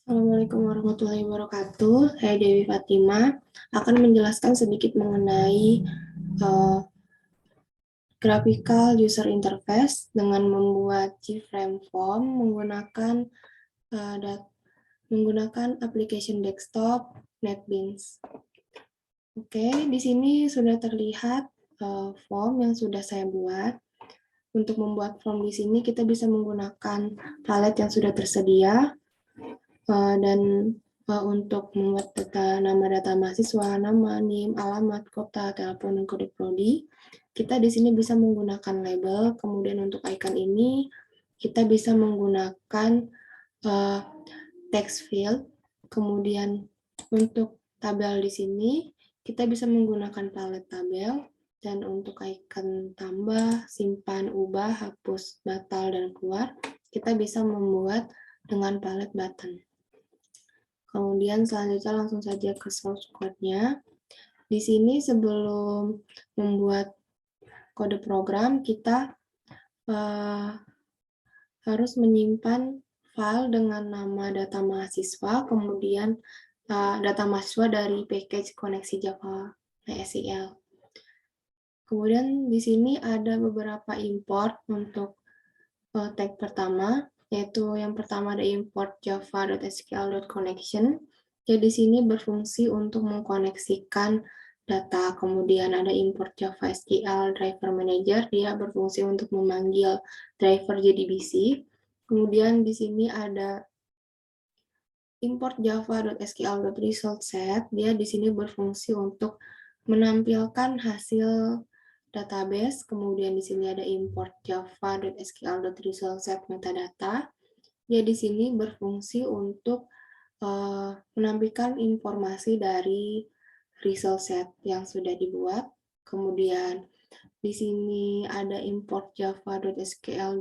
Assalamualaikum warahmatullahi wabarakatuh. Saya Dewi Fatima akan menjelaskan sedikit mengenai graphical user interface dengan membuat Gframe form menggunakan application desktop NetBeans. Oke, di sini sudah terlihat form yang sudah saya buat. Untuk membuat form di sini kita bisa menggunakan palet yang sudah tersedia. Dan untuk membuat nama data mahasiswa, nama, NIM, alamat, kota, telepon, dan kode prodi, kita di sini bisa menggunakan label. Kemudian untuk icon ini, kita bisa menggunakan text field. Kemudian untuk tabel di sini, kita bisa menggunakan palet tabel. Dan untuk icon tambah, simpan, ubah, hapus, batal, dan keluar, kita bisa membuat dengan palet button. Kemudian selanjutnya langsung saja ke source code-nya. Di sini sebelum membuat kode program, kita harus menyimpan file dengan nama data mahasiswa, kemudian data mahasiswa dari package koneksi Java SEL. Kemudian di sini ada beberapa import untuk tag pertama, yaitu yang pertama ada import java.sql.connection. Jadi di sini berfungsi untuk mengkoneksikan data. Kemudian ada import Java SQL driver manager, dia berfungsi untuk memanggil driver JDBC. Kemudian di sini ada import java.sql.resultSet, dia di sini berfungsi untuk menampilkan hasil database. Kemudian di sini ada import java.sql.resultSet metadata. Dia di sini berfungsi untuk menampilkan informasi dari result set yang sudah dibuat. Kemudian di sini ada import java.sql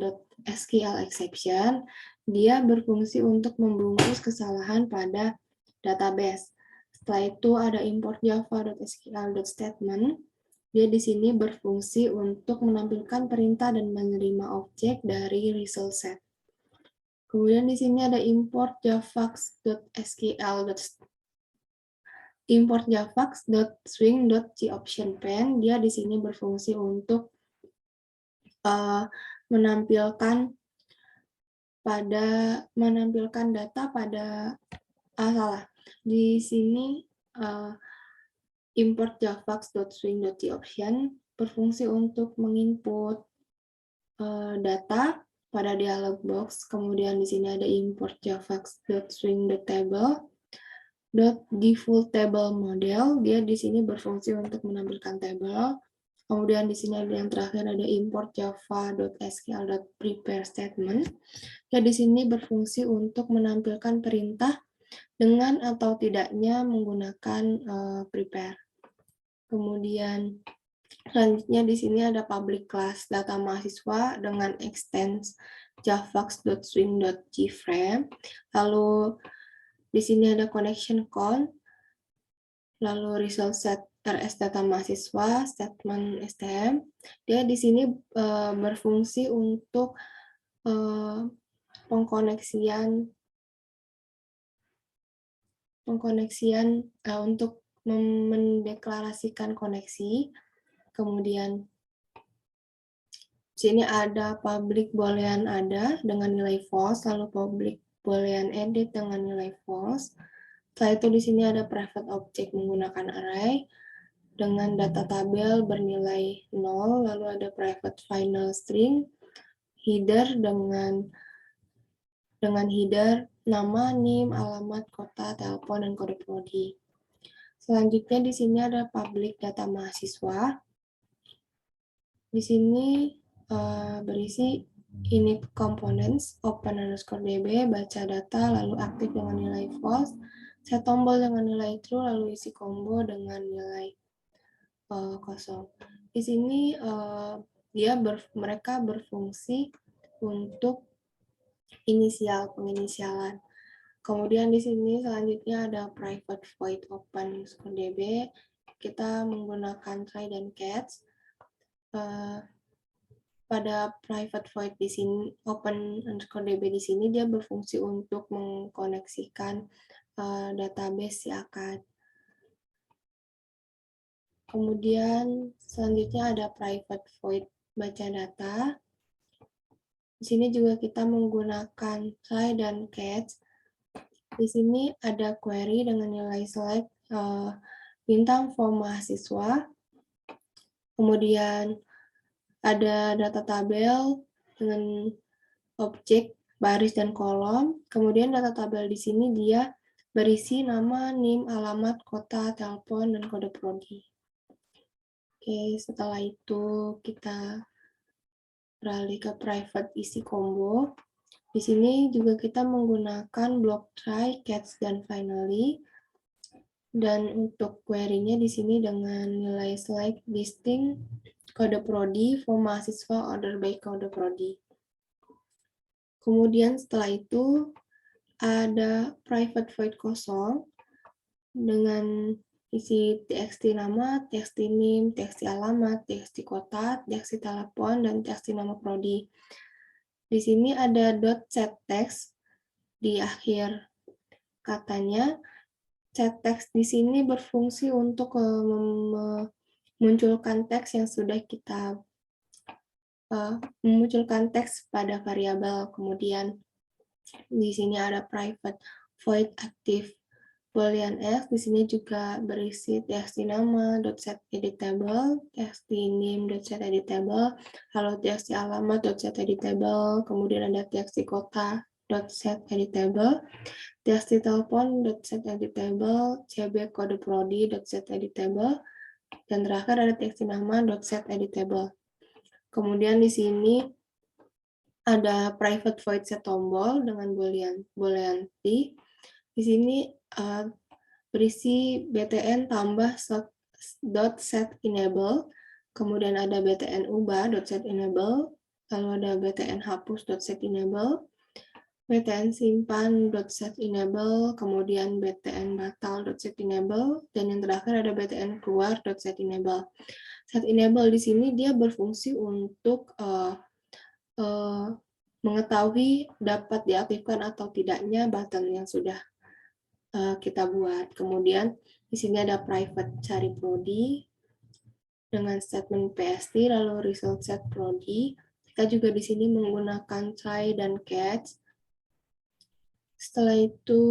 exception. Dia berfungsi untuk membungkus kesalahan pada database. Setelah itu ada import java.sql.statement. Dia di sini berfungsi untuk menampilkan perintah dan menerima objek dari result set. Kemudian di sini ada import javax.swing.gOptionPan. Dia di sini berfungsi untuk menampilkan data pada di sini import javax.swing.gOption berfungsi untuk menginput data pada dialog box. Kemudian di sini ada import javax.swing.table default table model. Dia di sini berfungsi untuk menampilkan tabel. Kemudian di sini ada yang terakhir ada import java.sql.prepare statement. Ya di sini berfungsi untuk menampilkan perintah dengan atau tidaknya menggunakan prepare. Kemudian selanjutnya di sini ada public class data mahasiswa dengan extends javax.swing.gframe. Lalu di sini ada connection count, lalu result set rs data mahasiswa, statement stm. Dia di sini berfungsi untuk pengkoneksian untuk mendeklarasikan koneksi. Kemudian di sini ada public boolean ada dengan nilai false, lalu public boolean edit dengan nilai false. Setelah itu di sini ada private object menggunakan array dengan data tabel bernilai 0, lalu ada private final string, header dengan header nama, NIM, alamat, kota, telepon, dan kode prodi. Selanjutnya di sini ada public data mahasiswa. Di sini berisi init components, open_db, baca data, lalu aktif dengan nilai false, set tombol dengan nilai true, lalu isi combo dengan nilai kosong. Di sini mereka berfungsi untuk penginisialan. Kemudian di sini selanjutnya ada private void open_db. Kita menggunakan try dan catch. pada private void di sini, open_db di sini dia berfungsi untuk mengkoneksikan database si akad. Kemudian selanjutnya ada private void baca data. Di sini juga kita menggunakan try dan catch. Di sini ada query dengan nilai select bintang form mahasiswa. Kemudian ada data tabel dengan objek, baris, dan kolom. Kemudian data tabel di sini dia berisi nama, NIM, alamat, kota, telepon, dan kode prodi. Oke, setelah itu kita beralih ke private isi combo. Di sini juga kita menggunakan block try, catch, dan finally. Dan untuk query-nya di sini dengan nilai select, listing, kode prodi, form mahasiswa, order by kode prodi. Kemudian setelah itu ada private void kosong dengan isi txt nama, txt NIM, txt alamat, txt kota, txt telepon, dan txt nama prodi. Di sini ada .setText di akhir katanya. SetText di sini berfungsi untuk memunculkan teks yang sudah kita memunculkan teks pada variabel. Kemudian di sini ada private void active boolean x. Di sini juga berisi txt nama, .set editable, txt name, .set editable, lalu txt alamat, .set editable, kemudian ada txt kota, .set editable, txt telepon, .set editable, cb kode prodi, .set editable, dan terakhir ada txt nama, .set editable. Kemudian di sini ada private void set tombol dengan boolean t. Di sini berisi btn tambah .set enable, kemudian ada btn ubah .set enable, lalu ada btn hapus .set enable, btn simpan .set enable, kemudian btn batal .set enable, dan yang terakhir ada btn keluar .set enable. Set enable di sini dia berfungsi untuk mengetahui dapat diaktifkan atau tidaknya button yang sudah kita buat. Kemudian di sini ada private cari prodi dengan statement PST, lalu result set prodi. Kita juga di sini menggunakan try dan catch. Setelah itu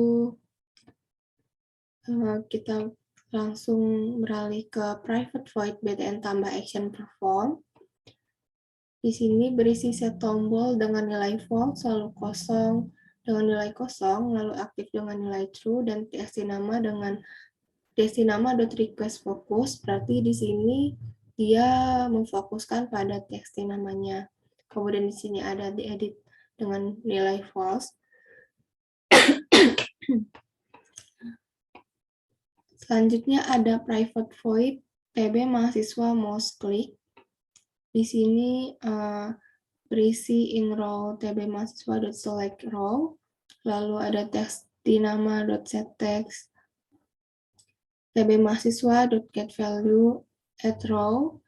kita langsung beralih ke private void btn tambah action perform. Di sini berisi set tombol dengan nilai false, lalu kosong dengan nilai kosong, lalu aktif dengan nilai true, dan txt nama dengan txt nama.request focus. Berarti di sini dia memfokuskan pada txt namanya. Kemudian di sini ada diedit dengan nilai false. Selanjutnya ada private void pb mahasiswa mouse click. Di sini berisi in row tb mahasiswa.select row, lalu ada txt nama.setText, tb mahasiswa.getValue at row,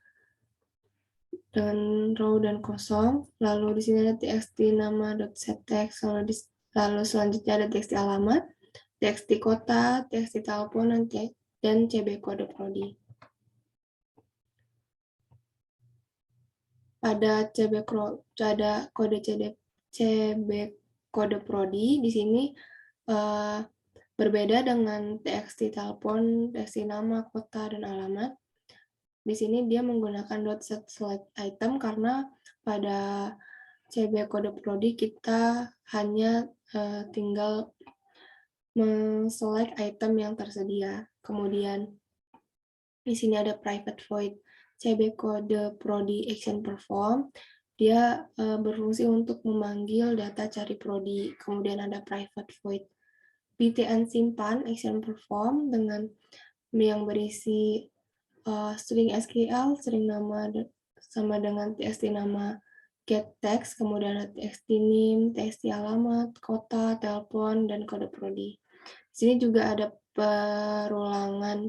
dan row dan kosong, lalu di sini ada txt nama.setText, lalu selanjutnya ada txt alamat, txt kota, txt telepon, dan cb kode prodi. Pada CB kode prodi di sini berbeda dengan txt telepon, txt nama, kota, dan alamat. Di sini dia menggunakan .set select item karena pada CB kode prodi kita hanya tinggal men-select item yang tersedia. Kemudian di sini ada private void CB kode prodi action perform. Dia berfungsi untuk memanggil data cari prodi. Kemudian ada private void btn simpan action perform dengan yang berisi string SQL, string nama sama dengan txt nama get text, kemudian ada txt name, txt alamat, kota, telepon, dan kode prodi. Di sini juga ada perulangan,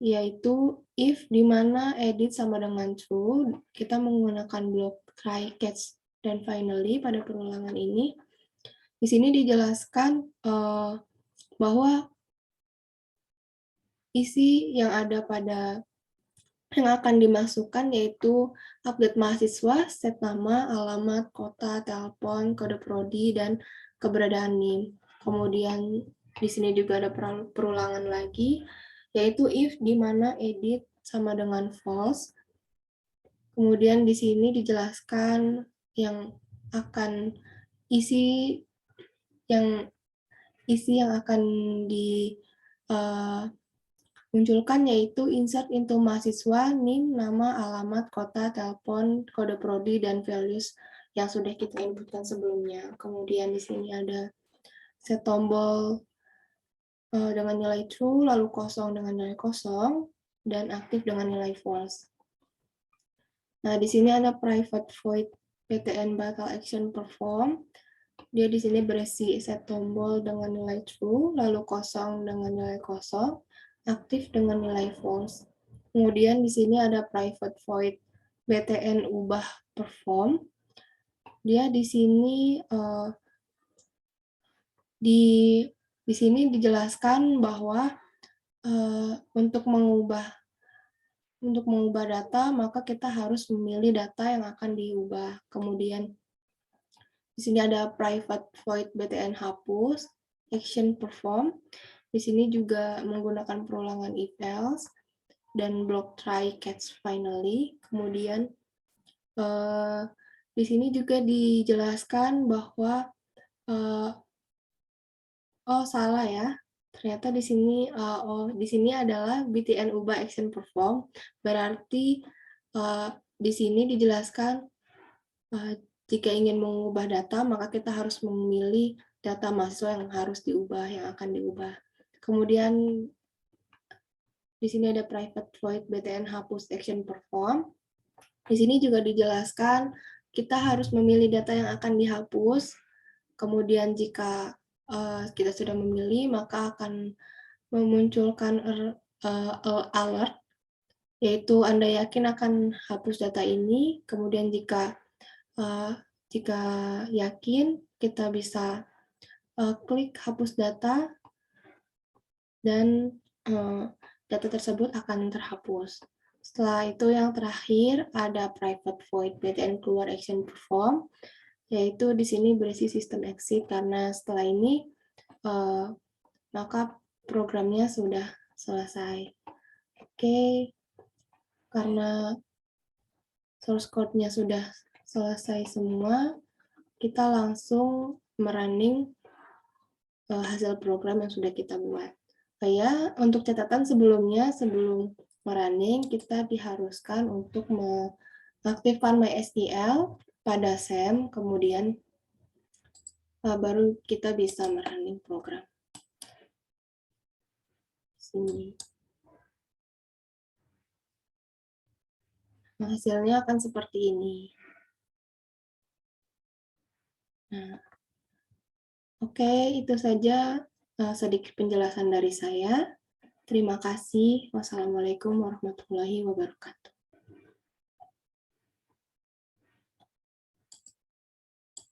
yaitu if di mana edit sama dengan true, kita menggunakan block try, catch, dan finally pada perulangan ini. Di sini dijelaskan bahwa isi yang ada pada yang akan dimasukkan yaitu update mahasiswa, set nama, alamat, kota, telepon, kode prodi, dan keberadaan NIM. Kemudian di sini juga ada perulangan lagi, yaitu if di mana edit sama dengan false. Kemudian di sini dijelaskan yang akan isi yang akan munculkan yaitu insert into mahasiswa, NIM, nama, alamat, kota, telepon, kode prodi, dan values yang sudah kita inputkan sebelumnya. Kemudian di sini ada set tombol dengan nilai true, lalu kosong dengan nilai kosong, dan aktif dengan nilai false. Nah, di sini ada private void PTN batal action perform. Dia di sini berisi set tombol dengan nilai true, lalu kosong dengan nilai kosong, aktif dengan nilai false. Kemudian di sini ada private void btn ubah perform. Dia di sini di sini dijelaskan bahwa untuk mengubah data maka kita harus memilih data yang akan diubah. Kemudian di sini ada private void btn hapus action perform. Di sini juga menggunakan perulangan if else dan block try catch finally. Kemudian di sini juga dijelaskan bahwa oh salah ya. Ternyata di sini di sini adalah btn ubah action perform. Berarti di sini dijelaskan jika ingin mengubah data maka kita harus memilih data mahasiswa yang harus diubah, yang akan diubah. Kemudian di sini ada private void btn hapus action perform. Di sini juga dijelaskan kita harus memilih data yang akan dihapus. Kemudian jika kita sudah memilih, maka akan memunculkan alert, yaitu Anda yakin akan hapus data ini. Kemudian jika yakin, kita bisa klik hapus data dan data tersebut akan terhapus. Setelah itu yang terakhir ada private void btn keluar action perform, yaitu di sini berisi sistem exit karena setelah ini maka programnya sudah selesai. Oke, karena source code-nya sudah selesai semua, kita langsung merunning hasil program yang sudah kita buat. Ya, untuk catatan sebelumnya, sebelum merunning, kita diharuskan untuk mengaktifkan MySQL pada SAM, kemudian baru kita bisa merunning program. Sini. Nah, hasilnya akan seperti ini. Nah, oke, itu saja sedikit penjelasan dari saya. Terima kasih. Wassalamualaikum warahmatullahi wabarakatuh.